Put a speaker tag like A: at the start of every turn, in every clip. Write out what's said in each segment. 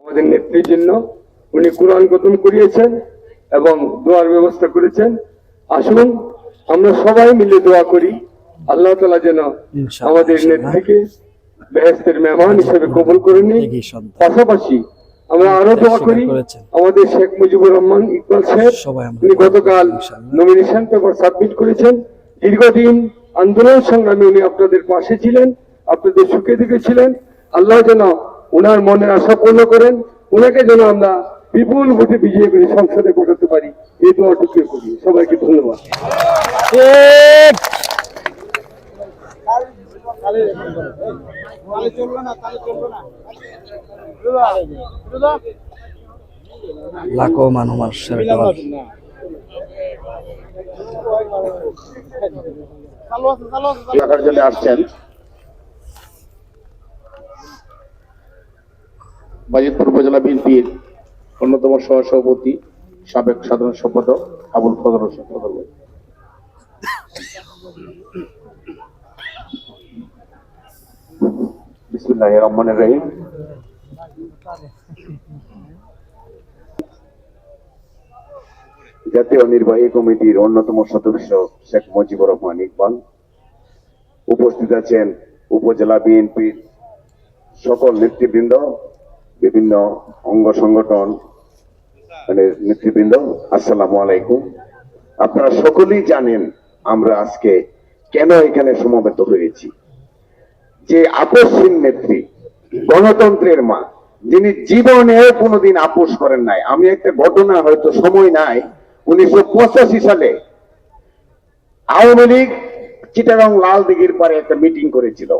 A: আমাদের নেত্রীর জন্য উনি কোরআন খতম করিয়েছেন এবং দোয়ার ব্যবস্থা করেছেন। আসুন আমরা সবাই মিলে দোয়া করি, আল্লাহ তাআলা যেন আমাদের নেত্রীকে বেহেশতের মেহমান হিসেবে কবুল করে নিন। পাশাপাশি আমরা আরো দোয়া করি আমাদের শেখ মুজিবুর রহমান ইকবাল সাহেব, উনি গতকাল নমিনেশন পেপার সাবমিট করেছেন। দীর্ঘদিন আন্দোলন সংগ্রামে উনি আপনাদের পাশে ছিলেন, আপনাদের সুখে দুঃখে ছিলেন। আল্লাহ যেন ওনার মনের আশা পূর্ণ করেন, ওনাকে যেন আমরা বিপুল ভোটে বিজয়ী করে সংসদে পাঠাতে পারি, এই দোয়াটুকু করি। সবাইকে ধন্যবাদ।
B: লাখো মানুষের
C: দেখার জন্য আসছেন বাজিতপুর উপজেলা বিএনপির অন্যতম সহসভাপতি সাবেক সাধারণ সম্পাদক আবুল ফজল হোসেন। বিসমিল্লাহির রহমানির রহিম। জাতীয় নির্বাহী কমিটির অন্যতম সদস্য শেখ মুজিবুর রহমান ইকবাল, উপস্থিত আছেন উপজেলা বিএনপির সকল নেতৃবৃন্দ, বিভিন্ন অঙ্গ সংগঠন নেতৃবৃন্দ, আসসালামু আলাইকুম। আপনারা সকলেই জানেন আমরা আজকে কেন এখানে সমবেত হয়েছি। যে আপসহীন নেত্রী, গণতন্ত্রের মা, যিনি জীবনেও কোনোদিন আপোষ করেন নাই। আমি একটা ঘটনা, হয়তো সময় নাই, 1985 সালে আওয়ামী লীগ চিটাগাং লাল দিঘির পারে একটা মিটিং করেছিল।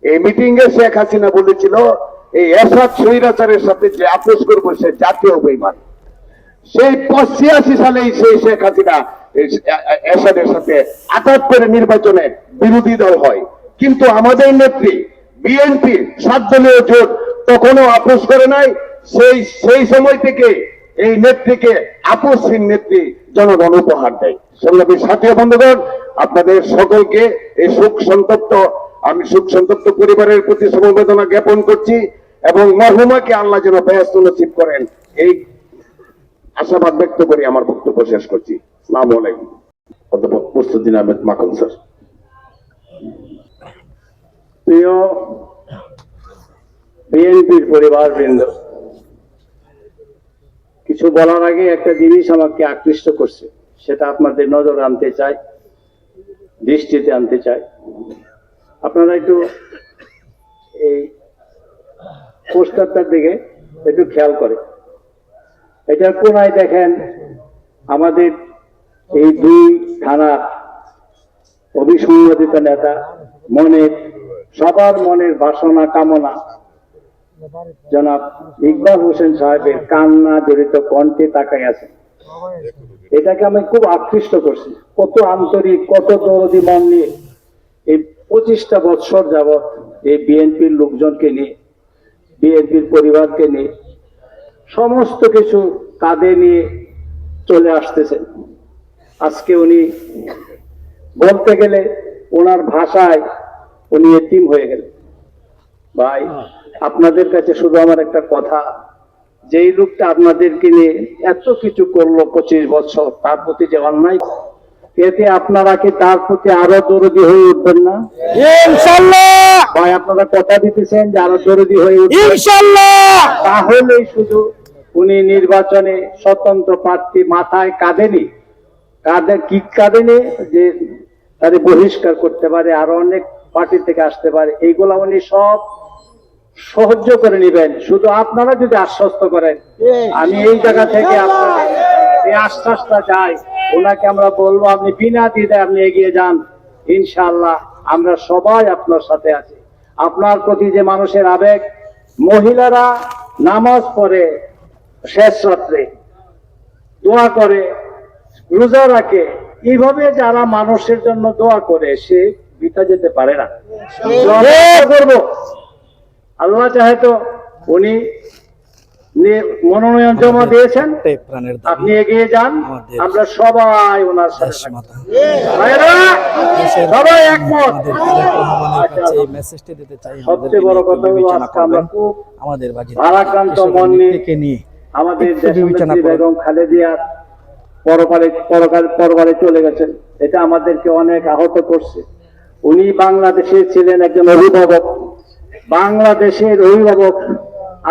C: এই মিটিং এ শেখ হাসিনা বলেছিল এই এরশাদ স্বৈরাচারের সাথে যে আপোষ করবো সে জাতীয় বেঈমান। সেই 85 সালেই সেই শেখ হাসিনা এরশাদের সাথে 78 নির্বাচনে বিরোধী দল হয়, কিন্তু আমাদের নেত্রী বিএনপি 7 দলীয় জোট তখনও আপোষ করে নাই। সেই সময় থেকে এই নেত্রীকে আপোষহীন নেত্রী জনগণ উপহার দেয়। সংগ্রামী সাথী বন্ধুগণ, আপনাদের সকলকে এই আমি শোক সন্তপ্ত পরিবারের প্রতি সমবেদনা জ্ঞাপন করছি এবং মরহুমাকে আল্লাহ যেন বেহেশত নসিব করেন, এই আশাবাদ ব্যক্ত করে আমার বক্তব্য শেষ করছি। আসসালামু আলাইকুম। অধ্যাপক মুস্তাদিন আহমেদ মাখন স্যার।
D: প্রিয় বিএনপির পরিবারবৃন্দ, কিছু বলার আগে একটা জিনিস আমাকে আকৃষ্ট করছে, সেটা আপনাদের নজর আনতে চাই, দৃষ্টিতে আনতে চাই। আপনারা একটু এই পোস্টারটার দিকে একটু খেয়াল করে, এটার কোনায় দেখেন আমাদের এই 2 থানার অবিসংবাদিত নেতা, সবার মনের বাসনা কামনা জনাব ইকবাল হোসেন সাহেবের কান্না জড়িত কণ্ঠে তাকায় আছে। এটাকে আমি খুব আকৃষ্ট করছি। কত আন্তরিক, কত দরদি মন নিয়ে এই 25টা বৎসর যাবৎ এই বিএনপির লোকজনকে নিয়ে, বিএনপির পরিবারকে নিয়ে, সমস্ত কিছু কাঁধে নিয়ে চলে আসতেছেন। আজকে উনি বলতে গেলে ওনার ভাষায় উনি এতিম হয়ে গেলেন। ভাই, আপনাদের কাছে শুধু আমার একটা কথা, যেই লোকটা আপনাদেরকে নিয়ে এত কিছু করলো 25 বছর, তার প্রতি যে অন্যায়, এতে আপনারা কি তার প্রতি আরো দরদি হয়ে উঠবেন না? ইনশাআল্লাহ। ভাই, আপনারা কথা দিতেছেন যে আরো দরদি হয়ে উঠবেন ইনশাআল্লাহ। তাহলেই শুধু উনি নির্বাচনে স্বতন্ত্র প্রার্থী মাথায় কাঁধেনি যে তাদের বহিষ্কার করতে পারে, আরো অনেক পার্টি থেকে আসতে পারে, এইগুলা উনি সব সহ্য করে নেবেন। শুধু আপনারা যদি আশ্বস্ত করেন, আমি এই জায়গা থেকে আপনাদের এই আশ্বাসটা চাই, ওনাকে আমরা বলবো আপনি বিনা দ্বিধায় আপনি এগিয়ে যান, ইনশাআল্লাহ আমরা সবাই আপনার সাথে আছি। আপনার প্রতি যে মানুষের আবেগ, মহিলারা নামাজ পড়ে শেষ রাত্রে, দোয়া করে, রোজা রাখে, এইভাবে যারা মানুষের জন্য দোয়া করে সে বৃথা যেতে পারে না। করবো আল্লাহ চাহে তো উনি মনোনয়ন জমা দিয়েছেন,
B: একটাই প্রাণের দাবি,
D: আপনি এগিয়ে যান,
B: আমাদের
D: আমরা সবাই ওনার সাথে থাকবো।
B: দেশমাতা
D: ভাইরা, সবাই একমত।
B: আমাদের তারেক রহমানের কাছে এই মেসেজটি দিতে চাই,
D: সবচেয়ে বড় কথা হলো
B: বিবেচনা
D: আজকে আমরা
B: করবেন
D: খুব
B: আমাদের বাজি
D: ভারাক্রান্ত মন নিয়ে
B: নিয়ে
D: আমাদের
B: একটু বিবেচনা
D: দেশনেত্রী
B: করুন।
D: বেগম খালেদা পরকালে চলে গেছেন, এটা আমাদেরকে অনেক আহত করছে। উনি বাংলাদেশে ছিলেন একজন অভিভাবক, বাংলাদেশের অভিভাবক।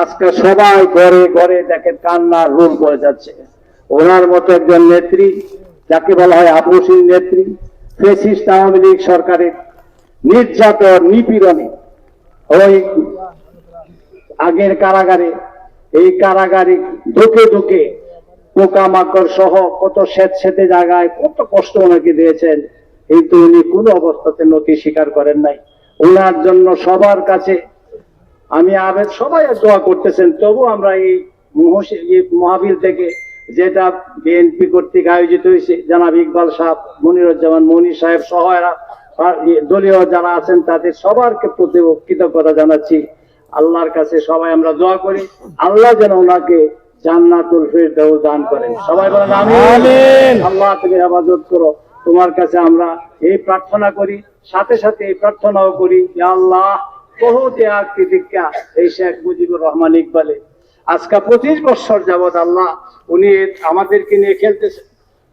D: আজকে সবাই ঘরে ঘরে দেখেন কান্নার রোল পড়ে যাচ্ছে। ওনার মতো একজন নেত্রী, যাকে বলা হয় আপসীন নেত্রী, ফ্যাসিস্ট আওয়ামী লীগ সরকারের নির্যাতন নিপীড়নে ওই আগের কারাগারে, এই কারাগারে ঢুকে ঢুকে পোকামাকড় সহ কত স্যাঁতস্যাঁতে জায়গায় কত কষ্ট ওনাকে দিয়েছেন, কিন্তু উনি কোনো অবস্থাতে নথি স্বীকার করেন নাই। ওনার জন্য সবার কাছে আমি আবেদ, সবাই দোয়া করতেছেন। তবু আমরা এই মহাবিল থেকে, যেটা বিএনপি কর্তৃক আয়োজিত হয়েছে, জনাব ইকবাল সাহেব, মনিরুজ্জামান মনি সাহেব সহ এরা দলীয় যারা আছেন তাদের সবারকে প্রতি কৃতজ্ঞতা জানাচ্ছি। আল্লাহর কাছে সবাই আমরা দোয়া করি, আল্লাহ যেন ওনাকে জান্নাতুল ফিরদাউস দান করেন। সবাই বলেন আমিন। আল্লাহ তুমি হেফাজত করো, তোমার কাছে আমরা এই প্রার্থনা করি, সাথে সাথে এই প্রার্থনাও করি, ইয়া আল্লাহ বহু ত্যাগ তিতিক্ষা এই শেখ মুজিবুর রহমান ইকবালে আজকে 25 বছর যাবৎ আল্লাহ উনি আমাদেরকে নিয়ে খেলতেছেন।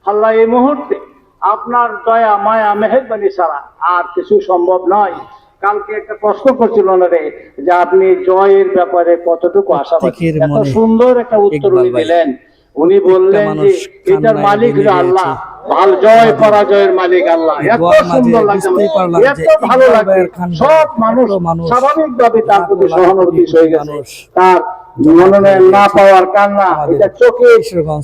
D: আল্লাহ এই মুহূর্তে আপনার দয়া মায়া মেহেরবানি ছাড়া আর কিছু সম্ভব নয়। কালকে একটা প্রশ্ন করছিল ওনারে যে আপনি জয়ের ব্যাপারে কতটুকু আশাবাদী, এত সুন্দর একটা উত্তর উনি দিলেন। উনি বললেন যে এটার মালিক হলো আল্লাহ, ভালো জয় পরাজয়ের মালিক আল্লাহ। এত সুন্দর লাগছে, এত ভালো লাগছে। সব মানুষ স্বাভাবিকভাবে তার প্রতি সহানুভূতি হয়ে গেছে। তার মনোনয়ন না পাওয়ার কান্না, এটা চোখে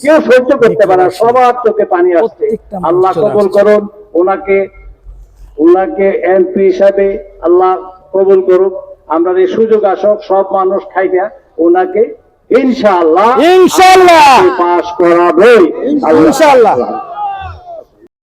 D: কেউ সহ্য করতে পারে না, সবার চোখে পানি আসছে। আল্লাহ কবুল করুন ওনাকে এমপি হিসাবে, আল্লাহ কবুল করুক। আমরা এই সুযোগ আসক, সব মানুষ খাইবে ওনাকে ইনশাআল্লাহ পাস করাবই ইনশাআল্লাহ।